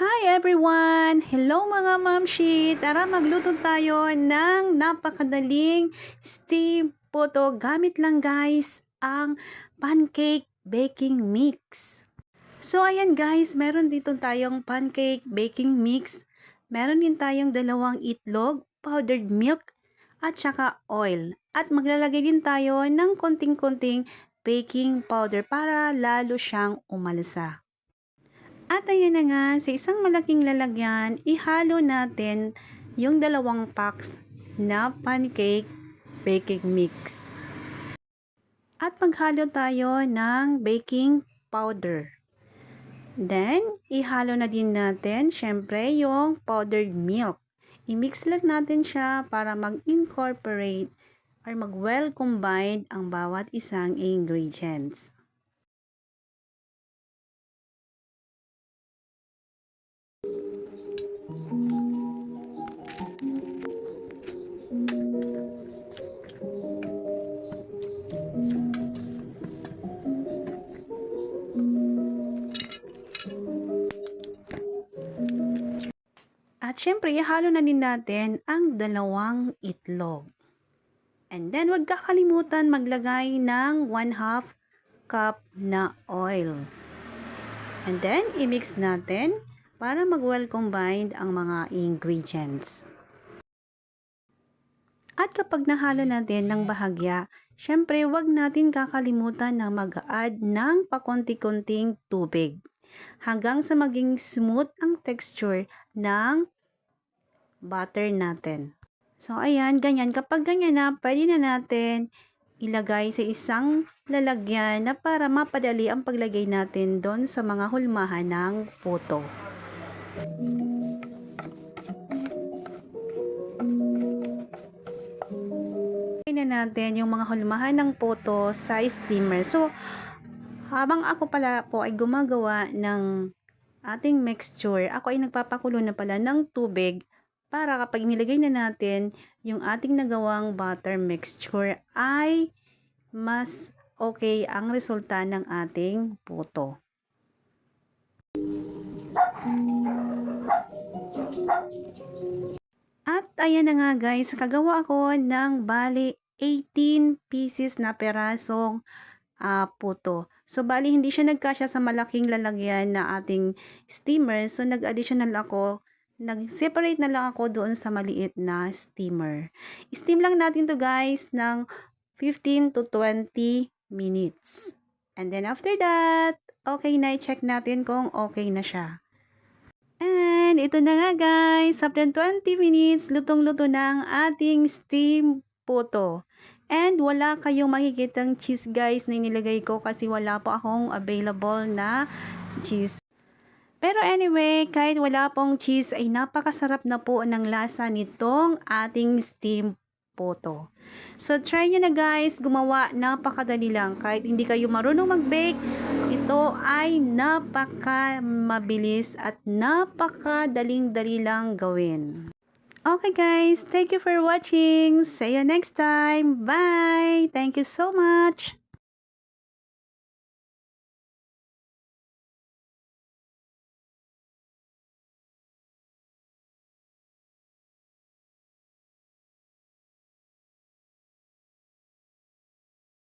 Hi everyone! Hello mga mamshi! Tara magluto tayo ng napakadaling steam puto. Gamit lang guys ang pancake baking mix. So ayan guys, meron dito tayong pancake baking mix. Meron din tayong dalawang itlog, powdered milk, at saka oil. At maglalagay din tayo ng konting-konting baking powder para lalo siyang umalsa. At ayan na nga, sa isang malaking lalagyan, ihalo natin yung dalawang packs na pancake baking mix. At maghalo tayo ng baking powder. Then, ihalo na din natin, syempre, yung powdered milk. I-mix lang natin siya para mag-incorporate or mag-well combined ang bawat isang ingredients. At syempre, ihalo na din natin ang dalawang itlog. And then, huwag kakalimutan maglagay ng 1/2 cup na oil. And then, i-mix natin para mag-well combined ang mga ingredients. At kapag nahalo natin ng bahagya, syempre, huwag natin kakalimutan na mag-add ng pakonti-konting tubig hanggang sa maging smooth ang texture ng butter natin. So, ayan, ganyan. Kapag ganyan na, pwede na natin ilagay sa isang lalagyan na para mapadali ang paglagay natin doon sa mga hulmahan ng puto. Ilagay na natin yung mga hulmahan ng puto sa steamer. So, habang ako pala po ay gumagawa ng ating mixture, ako ay nagpapakulo na pala ng tubig para kapag nilagay na natin yung ating nagawang butter mixture ay mas okay ang resulta ng ating puto. At ayan na nga guys, kagawa ako ng bali 18 pieces na perasong puto. So, bali hindi siya nagkasya sa malaking lalagyan na ating steamer. So, nag-additional ako. Nag-separate na lang ako doon sa maliit na steamer. Steam lang natin to guys ng 15 to 20 minutes. And then after that, okay na, i-check natin kung okay na siya. And ito na nga guys, after 20 minutes, lutong-luto na ang ating steam puto. And wala kayong makikitang cheese guys na inilagay ko kasi wala po akong available na cheese. Pero anyway, kahit wala pong cheese ay napakasarap na po ng lasa nitong ating steam puto. So try nyo na guys, gumawa, napakadali lang. Kahit hindi kayo marunong mag-bake, ito ay napaka mabilis at napakadaling-dali lang gawin. Okay guys, thank you for watching. See you next time. Bye! Thank you so much!